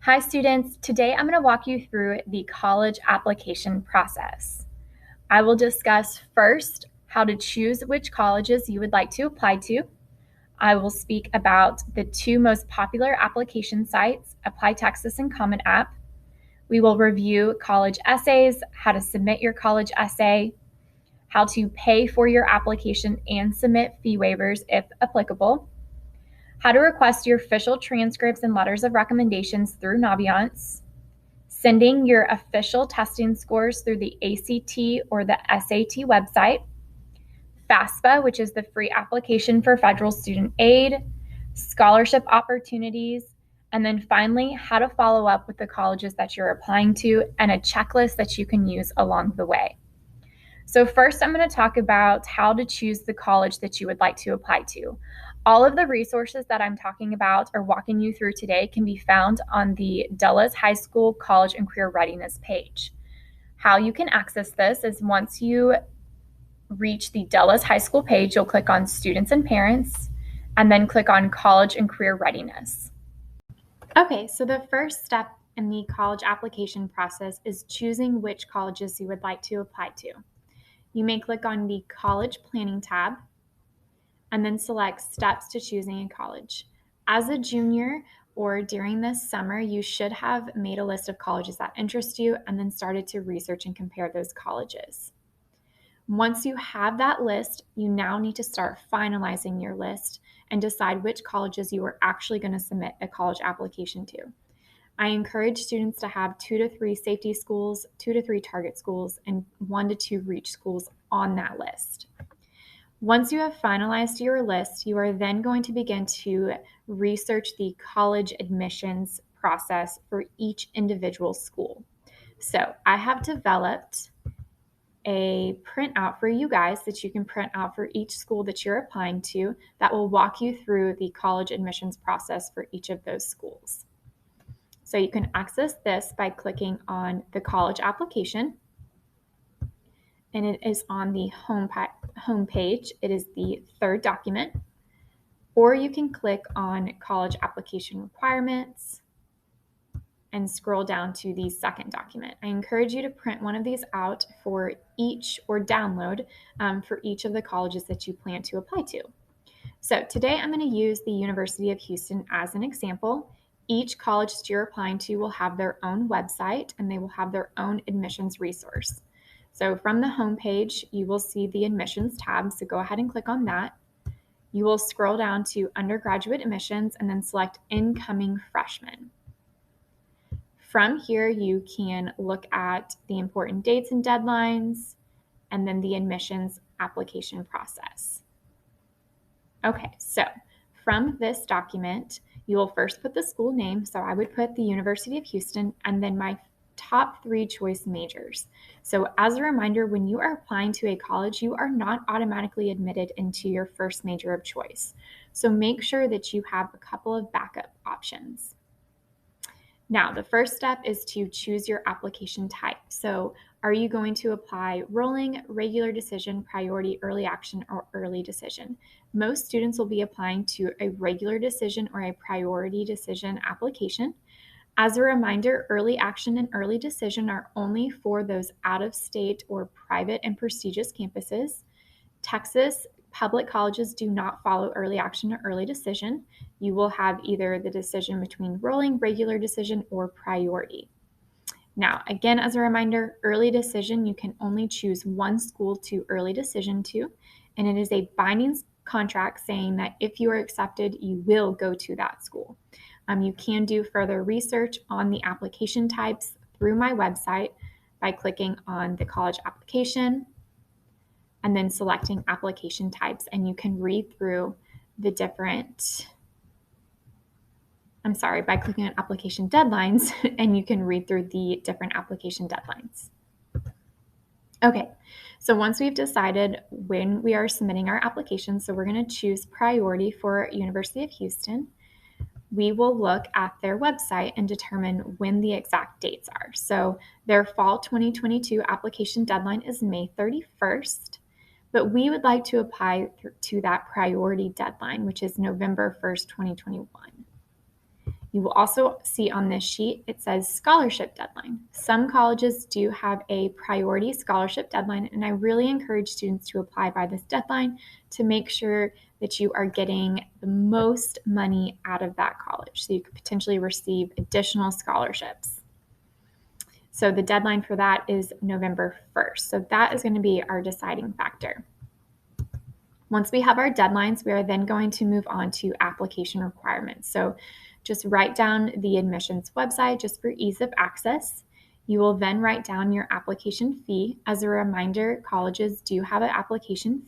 Hi students, today I'm going to walk you through the college application process. I will discuss first how to choose which colleges you would like to apply to. I will speak about the two most popular application sites, Apply Texas and Common App. We will review college essays, how to submit your college essay, how to pay for your application and submit fee waivers if applicable, how to request your official transcripts and letters of recommendations through Naviance, sending your official testing scores through the ACT or the SAT website, FAFSA, which is the free application for federal student aid, scholarship opportunities, and then finally, how to follow up with the colleges that you're applying to and a checklist that you can use along the way. So first, I'm going to talk about how to choose the college that you would like to apply to. All of the resources that I'm talking about or walking you through today can be found on the Dulles High School College and Career Readiness page. How you can access this is once you reach the Dulles High School page, you'll click on Students and Parents, and then click on College and Career Readiness. Okay, so the first step in the college application process is choosing which colleges you would like to apply to. You may click on the College Planning tab and then select Steps to Choosing a College. As a junior or during this summer, you should have made a list of colleges that interest you and then started to research and compare those colleges. Once you have that list, you now need to start finalizing your list and decide which colleges you are actually going to submit a college application to. I encourage students to have 2 to 3 safety schools, 2 to 3 target schools, and 1 to 2 reach schools on that list. Once you have finalized your list, you are then going to begin to research the college admissions process for each individual school. So I have developed a printout for you guys that you can print out for each school that you're applying to that will walk you through the college admissions process for each of those schools. So you can access this by clicking on the college application, and it is on the home page. It is the third document, or you can click on college application requirements and scroll down to the second document. I encourage you to print one of these out for each or download for each of the colleges that you plan to apply to. So today I'm going to use the University of Houston as an example. Each college that you're applying to will have their own website and they will have their own admissions resource. So from the home page, you will see the admissions tab. So go ahead and click on that. You will scroll down to undergraduate admissions and then select incoming freshmen. From here, you can look at the important dates and deadlines and then the admissions application process. Okay, so from this document, you will first put the school name. So I would put the University of Houston and then my top 3 choice majors. So as a reminder, when you are applying to a college, you are not automatically admitted into your first major of choice. So make sure that you have a couple of backup options. Now, the first step is to choose your application type. So are you going to apply rolling, regular decision, priority, early action, or early decision? Most students will be applying to a regular decision or a priority decision application. As a reminder, early action and early decision are only for those out-of-state or private and prestigious campuses. Texas public colleges do not follow early action or early decision. You will have either the decision between rolling, regular decision, or priority. Now, again, as a reminder, early decision, you can only choose one school to early decision to, and it is a binding contract saying that if you are accepted, you will go to that school. You can do further research on the application types through my website by clicking on the college application and then selecting application types, and you can read through the different, by clicking on application deadlines, and you can read through the different application deadlines. Okay, so once we've decided when we are submitting our application, so we're going to choose priority for University of Houston, we will look at their website and determine when the exact dates are. So their fall 2022 application deadline is May 31st, but we would like to apply to that priority deadline, which is November 1st, 2021. You will also see on this sheet, it says scholarship deadline. Some colleges do have a priority scholarship deadline, and I really encourage students to apply by this deadline to make sure that you are getting the most money out of that college, so you could potentially receive additional scholarships. So the deadline for that is November 1st. So that is going to be our deciding factor. Once we have our deadlines, we are then going to move on to application requirements. So just write down the admissions website just for ease of access. You will then write down your application fee. As a reminder, colleges do have an application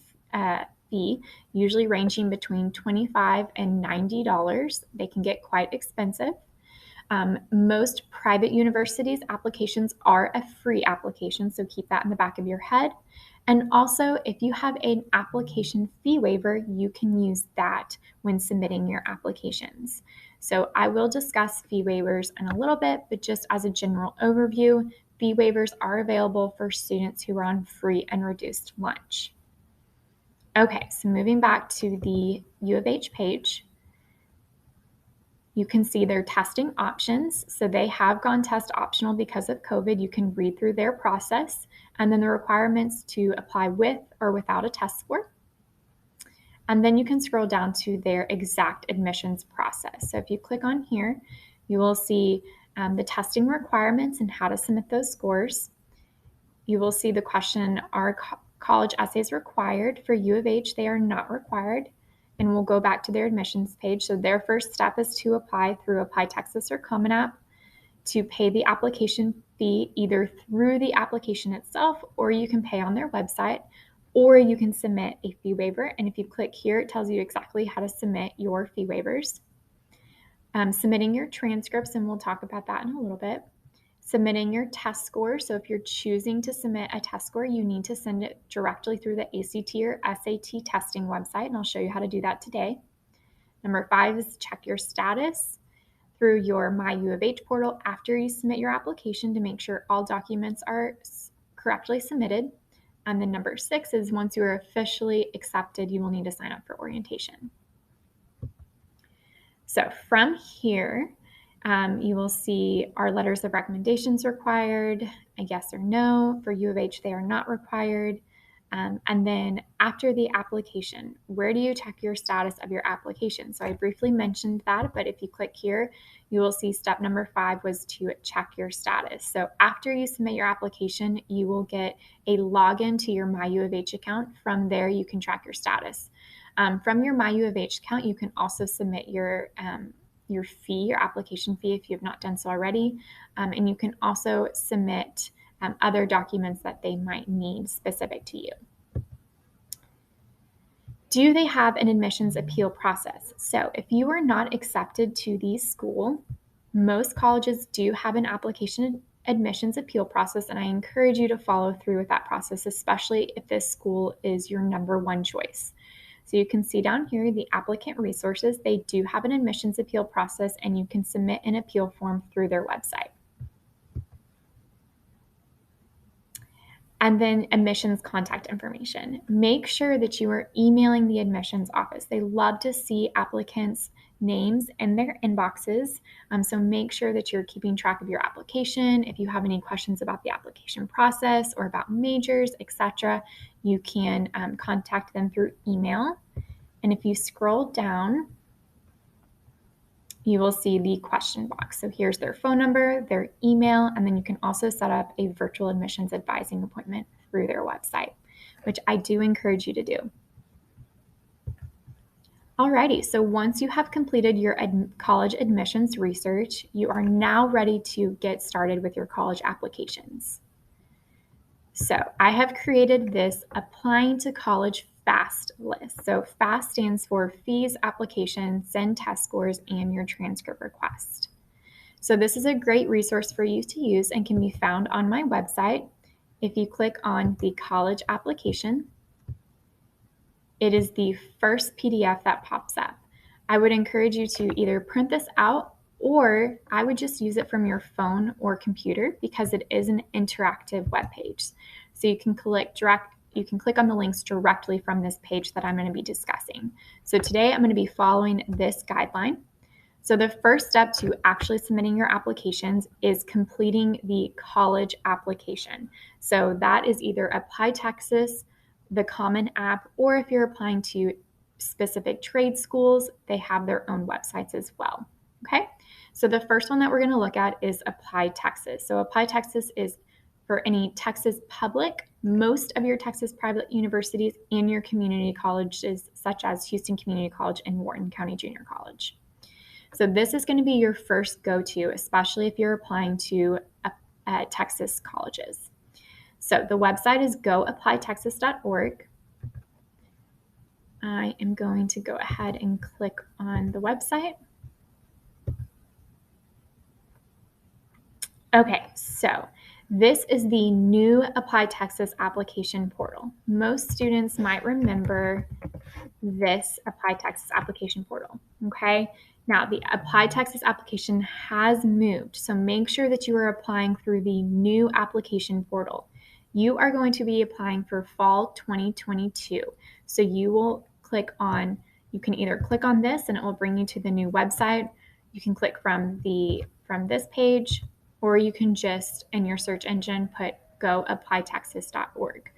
fee, usually ranging between $25 and $90. They can get quite expensive. Most private universities' applications are a free application, so keep that in the back of your head. And also, if you have an application fee waiver, you can use that when submitting your applications. So I will discuss fee waivers in a little bit, but just as a general overview, fee waivers are available for students who are on free and reduced lunch. Okay, so moving back to the U of H page, you can see their testing options. So they have gone test optional because of COVID. You can read through their process, and then the requirements to apply with or without a test score. And then you can scroll down to their exact admissions process. So if you click on here, you will see the testing requirements and how to submit those scores. You will see the question, are college essays required? For U of H, they are not required. And we'll go back to their admissions page. So their first step is to apply through Apply Texas or Common App, to pay the application fee either through the application itself, or you can pay on their website, or you can submit a fee waiver. And if you click here, it tells you exactly how to submit your fee waivers. Submitting your transcripts, and we'll talk about that in a little bit. Submitting your test score. So if you're choosing to submit a test score, you need to send it directly through the ACT or SAT testing website, and I'll show you how to do that today. Number 5 is check your status through your My U of H portal after you submit your application to make sure all documents are correctly submitted. And then number 6 is once you are officially accepted, you will need to sign up for orientation. So from here, you will see our letters of recommendations required, a yes or no. For U of H, they are not required. And then after the application, where do you check your status of your application? So I briefly mentioned that, but if you click here, you will see step number 5 was to check your status. So after you submit your application, you will get a login to your My U of H account. From there, you can track your status. From your My U of H account, you can also submit your fee, your application fee, if you have not done so already. And you can also submit other documents that they might need specific to you. Do they have an admissions appeal process? So if you are not accepted to the school, most colleges do have an application admissions appeal process, and I encourage you to follow through with that process, especially if this school is your number one choice. So you can see down here the applicant resources. They do have an admissions appeal process, and you can submit an appeal form through their website. And then admissions contact information. Make sure that you are emailing the admissions office. They love to see applicants' names in their inboxes. So make sure that you're keeping track of your application. If you have any questions about the application process or about majors, etc., you can contact them through email. And if you scroll down, you will see the question box. So here's their phone number, their email, and then you can also set up a virtual admissions advising appointment through their website, which I do encourage you to do. Alrighty, so once you have completed your college admissions research, you are now ready to get started with your college applications. So I have created this Applying to College FAST list. So FAST stands for Fees, Application, Send Test Scores, and Your Transcript Request. So this is a great resource for you to use and can be found on my website. If you click on the college application, it is the first PDF that pops up. I would encourage you to either print this out, or I would just use it from your phone or computer because it is an interactive web page. So you can click on the links directly from this page that I'm going to be discussing. So today I'm going to be following this guideline. So the first step to actually submitting your applications is completing the college application. So that is either Apply Texas, the Common App, or if you're applying to specific trade schools, they have their own websites as well. Okay, so the first one that we're going to look at is Apply Texas. So Apply Texas is for any Texas public, most of your Texas private universities, and your community colleges, such as Houston Community College and Wharton County Junior College. So this is going to be your first go-to, especially if you're applying to Texas colleges. So the website is goapplytexas.org. I am going to go ahead and click on the website. Okay, so this is the new Apply Texas application portal. Most students might remember this Apply Texas application portal, okay? Now, the Apply Texas application has moved, so make sure that you are applying through the new application portal. You are going to be applying for fall 2022, so you will click on, you can either click on this and it will bring you to the new website. You can click from this page, or you can just, in your search engine, put goapplytexas.org.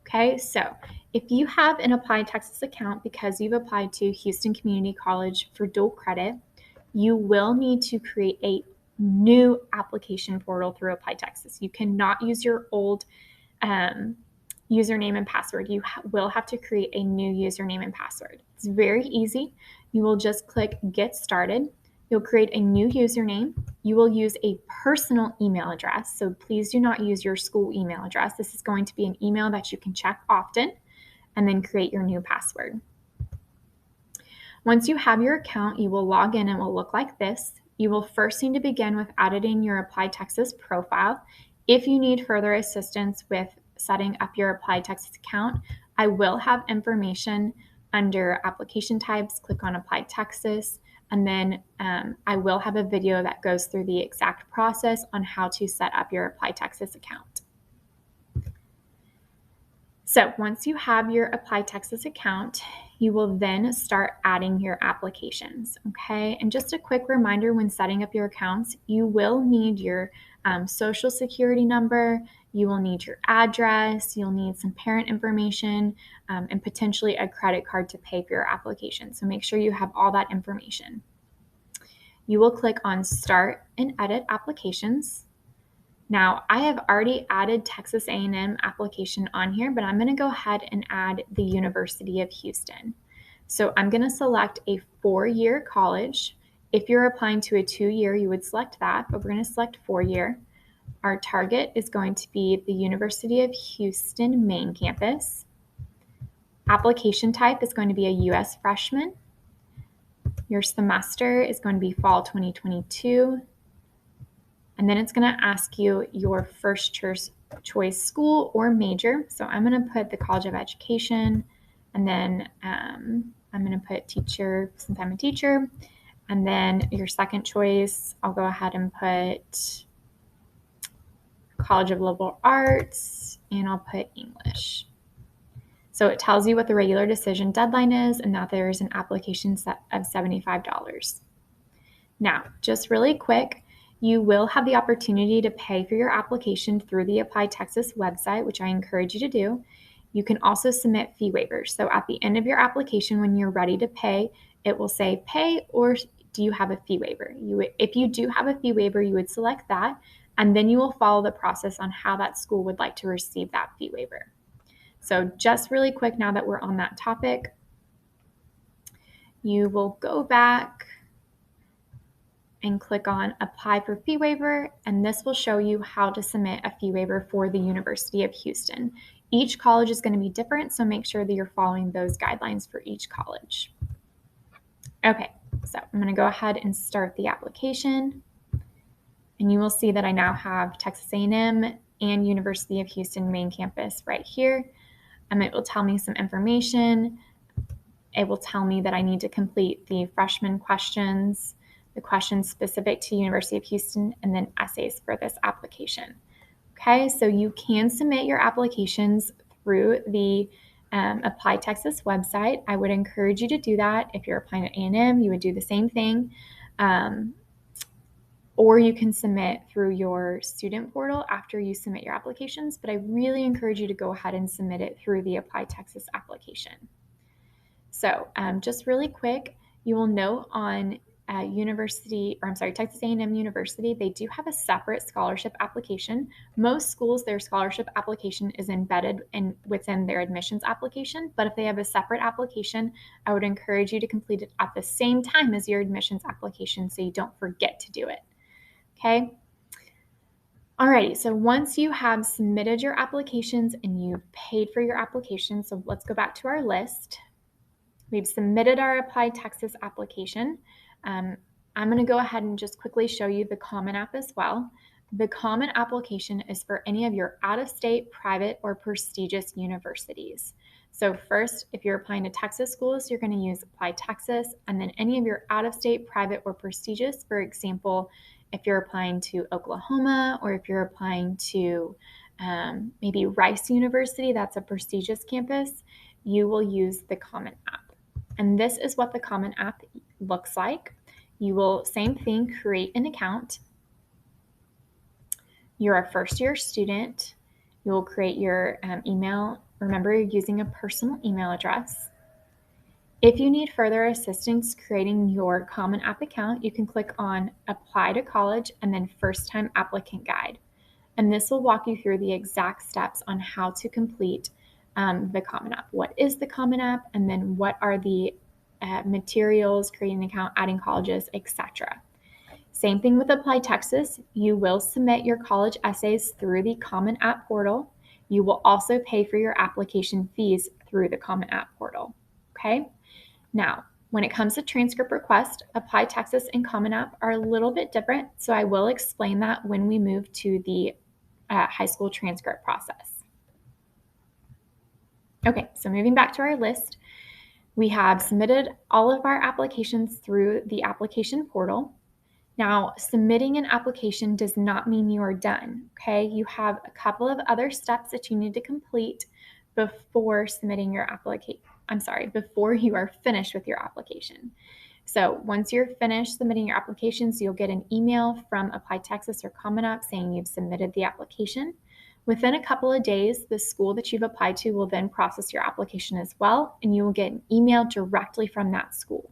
Okay, so if you have an Apply Texas account because you've applied to Houston Community College for dual credit, you will need to create a new application portal through Apply Texas. You cannot use your old username and password. You will have to create a new username and password. It's very easy. You will just click Get Started. You'll create a new username. You will use a personal email address, so please do not use your school email address. This is going to be an email that you can check often, and then create your new password. Once you have your account, you will log in and it will look like this. You will first need to begin with editing your Apply Texas profile. If you need further assistance with setting up your Apply Texas account, I will have information under application types. Click on Apply Texas. And then I will have a video that goes through the exact process on how to set up your Apply Texas account. So once you have your Apply Texas account, you will then start adding your applications, okay? And just a quick reminder, when setting up your accounts, you will need your social security number, you will need your address, you'll need some parent information, and potentially a credit card to pay for your application. So make sure you have all that information. You will click on Start and Edit Applications. Now, I have already added Texas A&M application on here, but I'm going to go ahead and add the University of Houston. So I'm going to select a 4-year college. If you're applying to a 2-year, you would select that, but we're going to select 4-year. Our target is going to be the University of Houston main campus. Application type is going to be a U.S. freshman. Your semester is going to be fall 2022. And then it's going to ask you your first choice school or major. So I'm going to put the College of Education, and then I'm going to put teacher since I'm a teacher. And then your second choice, I'll go ahead and put College of Liberal Arts, and I'll put English. So it tells you what the regular decision deadline is and that there's an application set of $75. Now, just really quick, you will have the opportunity to pay for your application through the Apply Texas website, which I encourage you to do. You can also submit fee waivers. So at the end of your application, when you're ready to pay, it will say pay or do you have a fee waiver? If you do have a fee waiver, you would select that, and then you will follow the process on how that school would like to receive that fee waiver. So just really quick, now that we're on that topic, you will go back and click on Apply for Fee Waiver, and this will show you how to submit a fee waiver for the University of Houston. Each college is going to be different, so make sure that you're following those guidelines for each college. Okay, so I'm going to go ahead and start the application, and you will see that I now have Texas A&M and University of Houston main campus right here. It will tell me some information. It will tell me that I need to complete the freshman questions, the questions specific to University of Houston, and then essays for this application. Okay, so you can submit your applications through the Apply Texas website. I would encourage you to do that. If you're applying at A&M, you would do the same thing. or you can submit through your student portal after you submit your applications, but I really encourage you to go ahead and submit it through the Apply Texas application. So just really quick, you will note on Texas A&M University, they do have a separate scholarship application. Most schools, their scholarship application is embedded within their admissions application, but if they have a separate application, I would encourage you to complete it at the same time as your admissions application so you don't forget to do it. Okay. Alrighty, so once you have submitted your applications and you've paid for your application, so let's go back to our list. We've submitted our Apply Texas application. I'm going to go ahead and just quickly show you the Common App as well. The Common application is for any of your out-of-state, private, or prestigious universities. So first, if you're applying to Texas schools, you're going to use Apply Texas, and then any of your out-of-state, private, or prestigious, for example, if you're applying to Oklahoma, or if you're applying to maybe Rice University, that's a prestigious campus, you will use the Common App. And this is what the Common App looks like. You will, same thing, create an account. You're a first-year student. You will create your email. Remember, you're using a personal email address. If you need further assistance creating your Common App account, you can click on Apply to College and then First-Time Applicant Guide. And this will walk you through the exact steps on how to complete the Common App. What is the Common App? And then what are the materials, creating an account, adding colleges, etc. Same thing with Apply Texas. You will submit your college essays through the Common App portal. You will also pay for your application fees through the Common App portal. Okay? Now, when it comes to transcript request, Apply Texas and Common App are a little bit different, so I will explain that when we move to the high school transcript process. Okay, so moving back to our list, we have submitted all of our applications through the application portal. Now, submitting an application does not mean you are done, okay? You have a couple of other steps that you need to complete before submitting your application. Before you are finished with your application. So once you're finished submitting your applications, you'll get an email from Apply Texas or Common App saying you've submitted the application. Within a couple of days, the school that you've applied to will then process your application as well, and you will get an email directly from that school.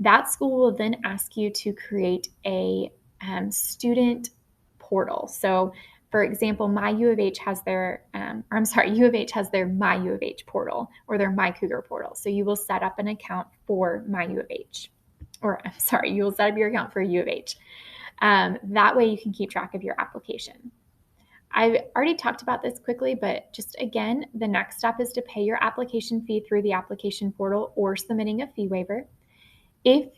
That school will then ask you to create a student portal. So, for example, U of H has their My U of H portal or their My Cougar portal. So you will set up an account for My U of H, you will set up your account for U of H. That way you can keep track of your application. I've already talked about this quickly, but just again, the next step is to pay your application fee through the application portal or submitting a fee waiver. If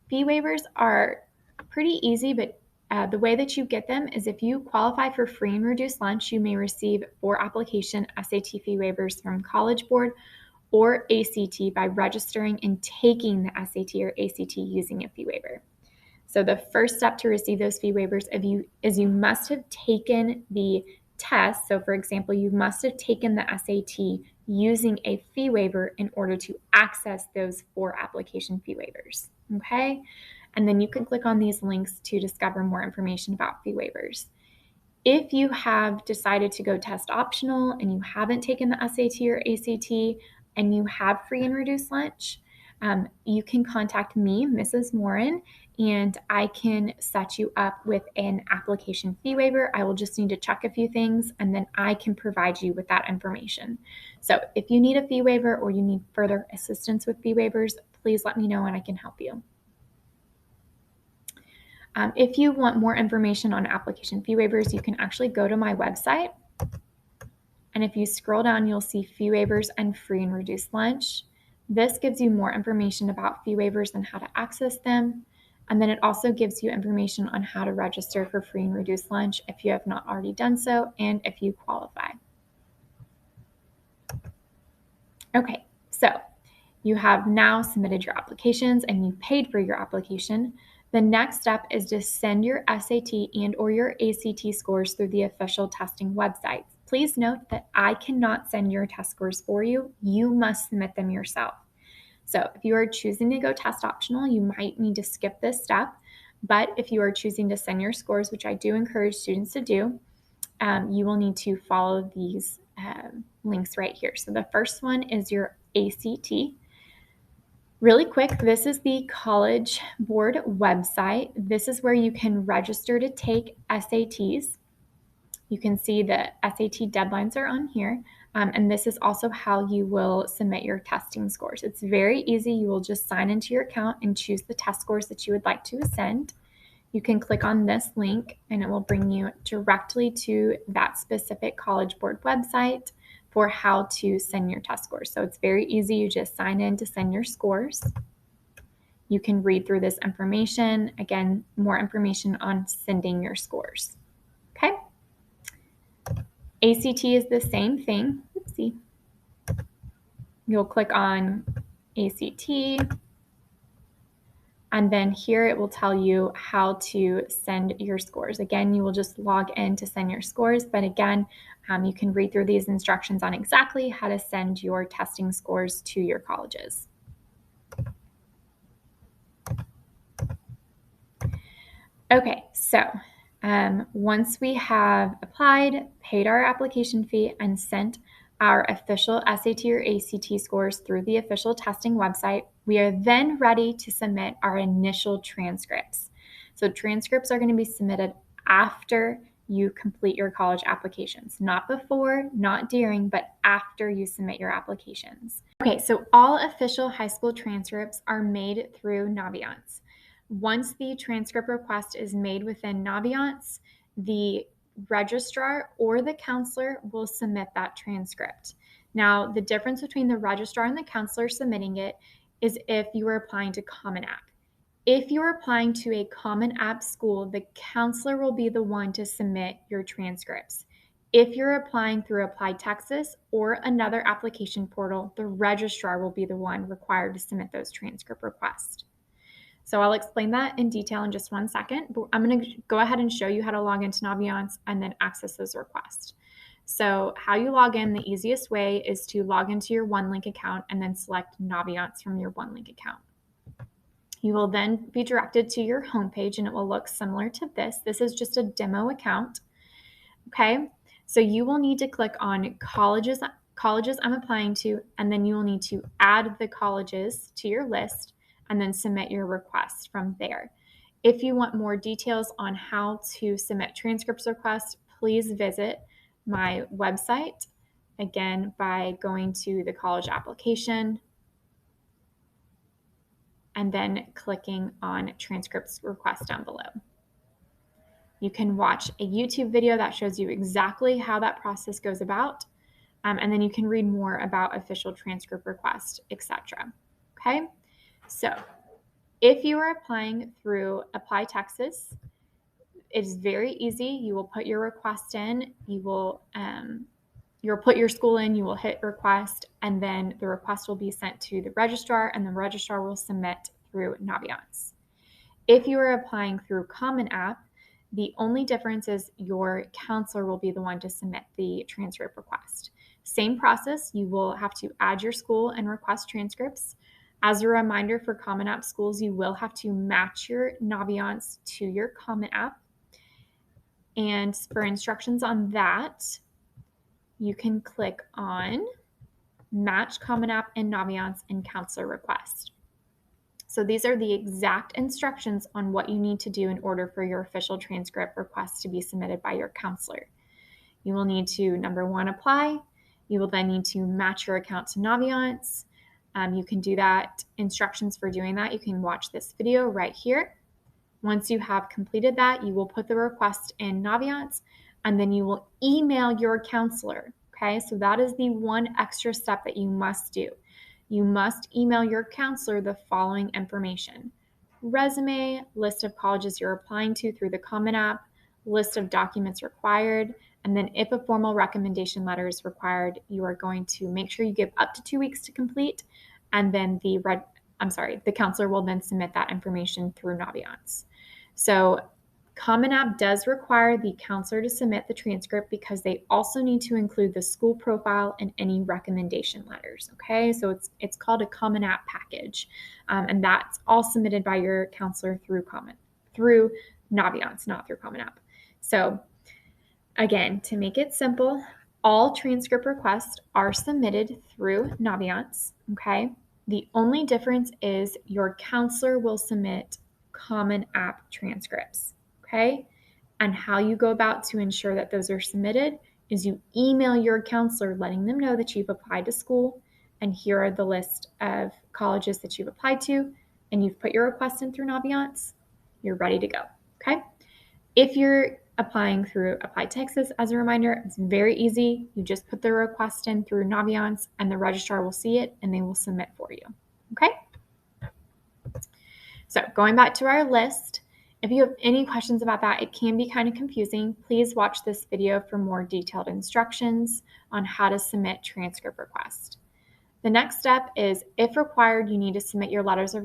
fee waivers are pretty easy, but the way that you get them is if you qualify for free and reduced lunch, you may receive for application SAT fee waivers from College Board or ACT by registering and taking the SAT or ACT using a fee waiver. So the first step to receive those fee waivers is you must have taken the test. So for example, you must have taken the SAT using a fee waiver in order to access those 4 application fee waivers, okay? And then you can click on these links to discover more information about fee waivers. If you have decided to go test optional and you haven't taken the SAT or ACT and you have free and reduced lunch, you can contact me, Mrs. Morin, and I can set you up with an application fee waiver. I will just need to check a few things and then I can provide you with that information. So if you need a fee waiver or you need further assistance with fee waivers, please let me know and I can help you. If you want more information on application fee waivers, you can actually go to my website. And if you scroll down, you'll see fee waivers and free and reduced lunch. This gives you more information about fee waivers and how to access them. And then it also gives you information on how to register for free and reduced lunch if you have not already done so and if you qualify. Okay, so you have now submitted your applications and you paid for your application. The next step is to send your SAT and or your ACT scores through the official testing websites. Please note that I cannot send your test scores for you. You must submit them yourself. So if you are choosing to go test optional, you might need to skip this step. But if you are choosing to send your scores, which I do encourage students to do, you will need to follow these links right here. So the first one is your ACT. Really quick, this is the College Board website. This is where you can register to take SATs. You can see the SAT deadlines are on here. And this is also how you will submit your testing scores. It's very easy. You will just sign into your account and choose the test scores that you would like to send. You can click on this link and it will bring you directly to that specific College Board website for how to send your test scores. So it's very easy. You just sign in to send your scores. You can read through this information. Again, more information on sending your scores. Okay. ACT is the same thing. Oopsie. You'll click on ACT, and then here it will tell you how to send your scores. Again, you will just log in to send your scores, but again, you can read through these instructions on exactly how to send your testing scores to your colleges. Okay, so once we have applied, paid our application fee, and sent our official SAT or ACT scores through the official testing website, we are then ready to submit our initial transcripts. So transcripts are going to be submitted after you complete your college applications, not before, not during, but after you submit your applications. Okay, so all official high school transcripts are made through Naviance. Once the transcript request is made within Naviance, the registrar or the counselor will submit that transcript. Now, the difference between the registrar and the counselor submitting it is if you are applying to Common App. If you're applying to a Common App school, the counselor will be the one to submit your transcripts. If you're applying through Apply Texas or another application portal, the registrar will be the one required to submit those transcript requests. So I'll explain that in detail in just 1 second, but I'm going to go ahead and show you how to log into Naviance and then access those requests. So how you log in, the easiest way is to log into your OneLink account and then select Naviance from your OneLink account. You will then be directed to your homepage and it will look similar to this. This is just a demo account. Okay, so you will need to click on colleges I'm applying to, and then you will need to add the colleges to your list and then submit your request from there. If you want more details on how to submit transcripts requests, please visit my website, again, by going to the college application and then clicking on transcripts request down below. You can watch a YouTube video that shows you exactly how that process goes about, and then you can read more about official transcript requests, etc. Okay, so if you are applying through Apply Texas, it is very easy. You will put your request in, you'll put your school in, you will hit request, and then the request will be sent to the registrar, and the registrar will submit through Naviance. If you are applying through Common App, the only difference is your counselor will be the one to submit the transcript request. Same process, you will have to add your school and request transcripts. As a reminder, for Common App schools, you will have to match your Naviance to your Common App. And for instructions on that, you can click on Match Common App and Naviance and Counselor Request. So these are the exact instructions on what you need to do in order for your official transcript request to be submitted by your counselor. You will need to, number one, apply. You will then need to match your account to Naviance. You can do that. Instructions for doing that, you can watch this video right here. Once you have completed that, you will put the request in Naviance, and then you will email your counselor. Okay, so that is the one extra step that you must do. You must email your counselor the following information: resume, list of colleges you're applying to through the Common App, list of documents required, and then if a formal recommendation letter is required, you are going to make sure you give up to 2 weeks to complete, and then the counselor will then submit that information through Naviance. So Common App does require the counselor to submit the transcript because they also need to include the school profile and any recommendation letters. Okay, so it's called a Common App package, and that's all submitted by your counselor through through Naviance, not through Common App. So again, to make it simple, all transcript requests are submitted through Naviance, okay? The only difference is your counselor will submit Common App transcripts, okay? And how you go about to ensure that those are submitted is you email your counselor letting them know that you've applied to school, and here are the list of colleges that you've applied to, and you've put your request in through Naviance, you're ready to go, okay? If you're applying through Apply Texas, as a reminder, it's very easy. You just put the request in through Naviance and the registrar will see it and they will submit for you, okay? So going back to our list, if you have any questions about that, it can be kind of confusing. Please watch this video for more detailed instructions on how to submit transcript requests. The next step is, if required, you need to submit your letters of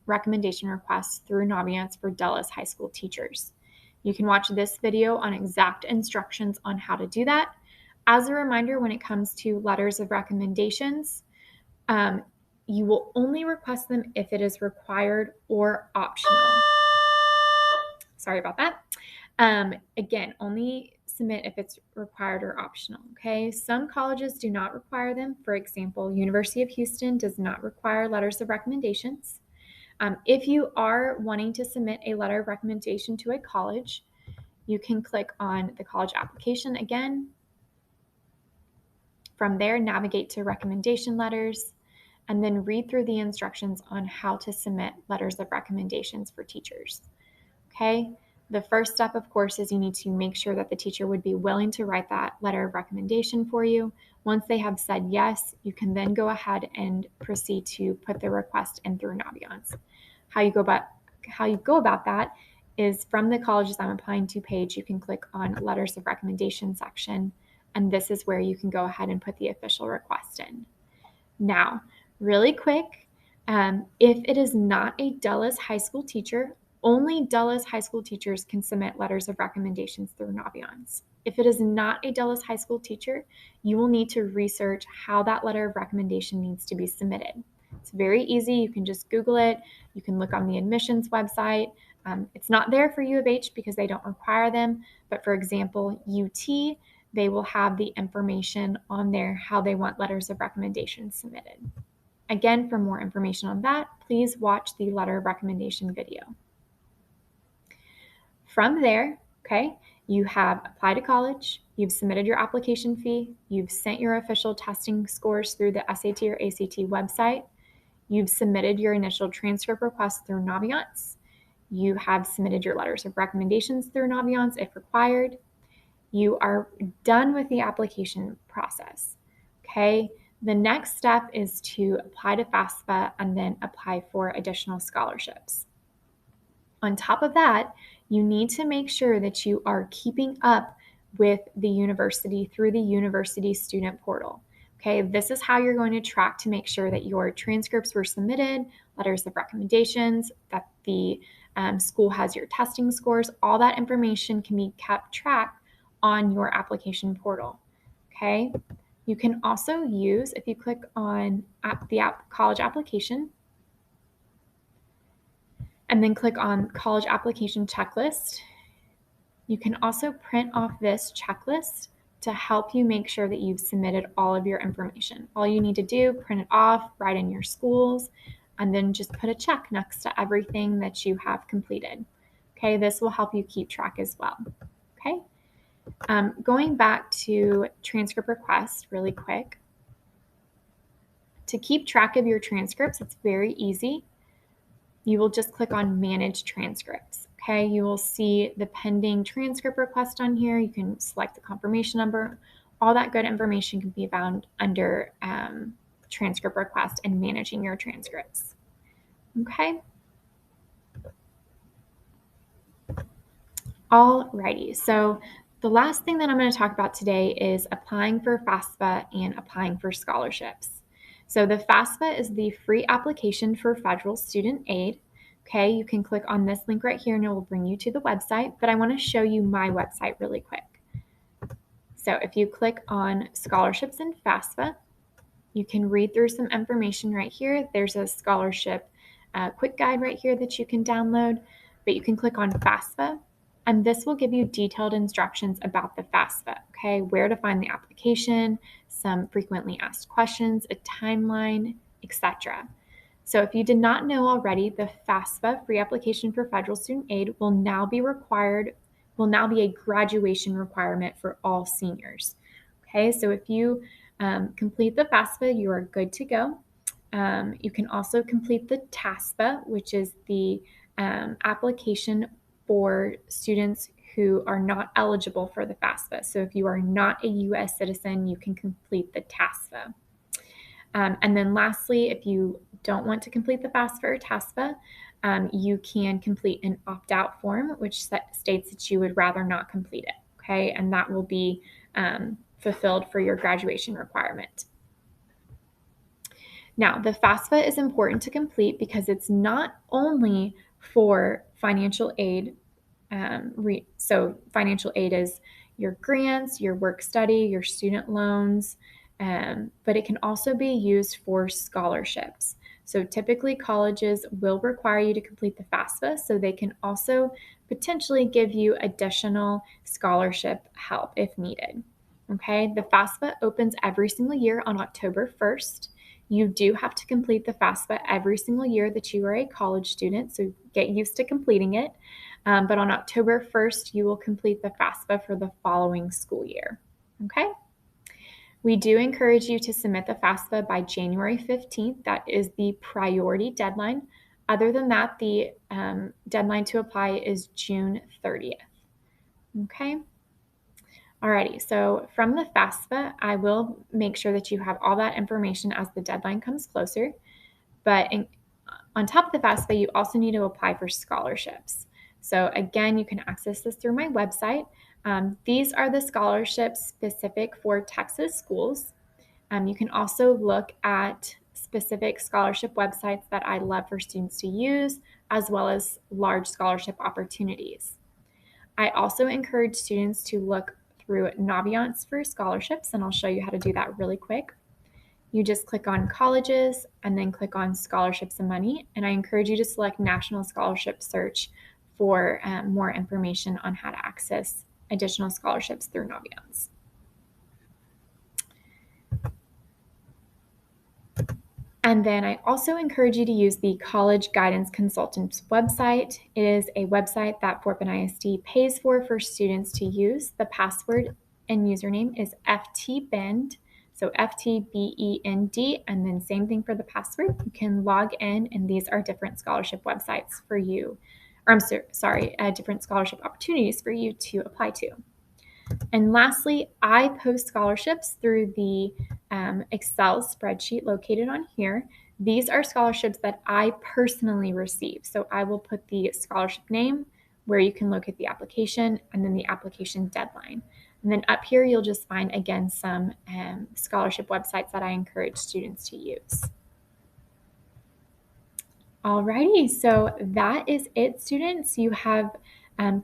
recommendation requests through Naviance for Dulles High School teachers. You can watch this video on exact instructions on how to do that. As a reminder, when it comes to letters of recommendations, you will only request them if it is required or optional. Sorry about that. Again, only submit if it's required or optional, okay? Some colleges do not require them. For example, University of Houston does not require letters of recommendations. If you are wanting to submit a letter of recommendation to a college, you can click on the college application again. From there, navigate to recommendation letters, and then read through the instructions on how to submit letters of recommendations for teachers. Okay? The first step, of course, is you need to make sure that the teacher would be willing to write that letter of recommendation for you. Once they have said yes, you can then go ahead and proceed to put the request in through Naviance. How you go about that is, from the colleges I'm applying to page, you can click on letters of recommendation section, and this is where you can go ahead and put the official request in. Now, really quick, if it is not a Dulles High School teacher, only Dulles High School teachers can submit letters of recommendations through Naviance. If it is not a Dulles High School teacher, you will need to research how that letter of recommendation needs to be submitted. It's very easy. You can just Google it. You can look on the admissions website. It's not there for U of H because they don't require them, but for example, UT, they will have the information on there how they want letters of recommendation submitted. Again, for more information on that, please watch the letter of recommendation video. From there, okay, you have applied to college, you've submitted your application fee, you've sent your official testing scores through the SAT or ACT website, you've submitted your initial transcript request through Naviance, you have submitted your letters of recommendations through Naviance if required. You are done with the application process, okay? The next step is to apply to FAFSA and then apply for additional scholarships. On top of that, you need to make sure that you are keeping up with the university through the university student portal. Okay, this is how you're going to track to make sure that your transcripts were submitted, letters of recommendations, that the school has your testing scores. All that information can be kept track on your application portal. Okay, you can also use, if you click on the college application, and then click on college application checklist, you can also print off this checklist to help you make sure that you've submitted all of your information. All you need to do, print it off, write in your schools, and then just put a check next to everything that you have completed. Okay, this will help you keep track as well. Okay, going back to transcript requests really quick. To keep track of your transcripts, it's very easy. You will just click on Manage Transcripts. Okay, you will see the pending transcript request on here. You can select the confirmation number. All that good information can be found under transcript request and managing your transcripts. Okay. Alrighty, so the last thing that I'm going to talk about today is applying for FAFSA and applying for scholarships. So the FAFSA is the free application for federal student aid. Okay, you can click on this link right here and it will bring you to the website, but I want to show you my website really quick. So if you click on scholarships and FAFSA, you can read through some information right here. There's a scholarship quick guide right here that you can download. but you can click on FAFSA, and this will give you detailed instructions about the FAFSA, okay? Where to find the application, some frequently asked questions, a timeline, etc. So if you did not know already, the FAFSA, Free Application for Federal Student Aid, will now be a graduation requirement for all seniors. Okay, so if you complete the FAFSA, you are good to go. You can also complete the TASPA, which is the application for students who are not eligible for the FAFSA. So if you are not a U.S. citizen, you can complete the TASPA. And then lastly, if you don't want to complete the FAFSA or TASPA, you can complete an opt-out form, which states that you would rather not complete it, okay? And that will be fulfilled for your graduation requirement. Now, the FAFSA is important to complete because it's not only for financial aid. So financial aid is your grants, your work study, your student loans, but it can also be used for scholarships. So typically colleges will require you to complete the FAFSA, so they can also potentially give you additional scholarship help if needed. Okay, the FAFSA opens every single year on October 1st. You do have to complete the FAFSA every single year that you are a college student, so get used to completing it. But on October 1st, you will complete the FAFSA for the following school year. Okay? We do encourage you to submit the FAFSA by January 15th. That is the priority deadline. Other than that, the deadline to apply is June 30th. Okay? Alrighty, so from the FAFSA, I will make sure that you have all that information as the deadline comes closer. But on top of the FAFSA, you also need to apply for scholarships. So again, you can access this through my website. These are the scholarships specific for Texas schools. You can also look at specific scholarship websites that I love for students to use, as well as large scholarship opportunities. I also encourage students to look through Naviance for scholarships, and I'll show you how to do that really quick. You just click on colleges and then click on scholarships and money. And I encourage you to select National Scholarship Search for more information on how to access additional scholarships through Naviance. And then I also encourage you to use the College Guidance Consultant's website. It is a website that Fort Bend ISD pays for students to use. The password and username is FTBEND. So FTBEND, and then same thing for the password. You can log in, and these are different scholarship websites for you, or different scholarship opportunities for you to apply to. And lastly, I post scholarships through the Excel spreadsheet located on here. These are scholarships that I personally receive. So I will put the scholarship name, where you can locate the application, and then the application deadline. And then up here, you'll just find, again, some scholarship websites that I encourage students to use. Alrighty, so that is it, students. You have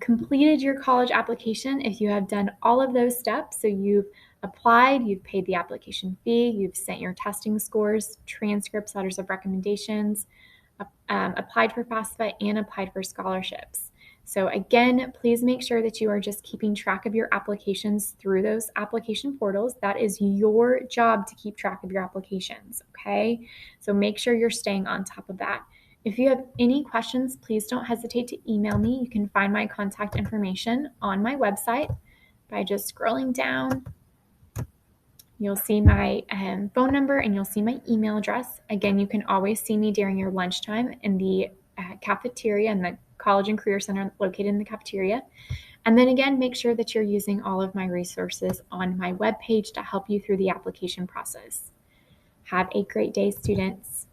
completed your college application if you have done all of those steps. So you've applied, you've paid the application fee, you've sent your testing scores, transcripts, letters of recommendations, applied for FAFSA, and applied for scholarships. So again, please make sure that you are just keeping track of your applications through those application portals. That is your job to keep track of your applications, okay? So make sure you're staying on top of that. If you have any questions, please don't hesitate to email me. You can find my contact information on my website by just scrolling down. You'll see my phone number and you'll see my email address. Again, you can always see me during your lunchtime in the cafeteria in the College and Career Center located in the cafeteria. And then again, make sure that you're using all of my resources on my webpage to help you through the application process. Have a great day, students.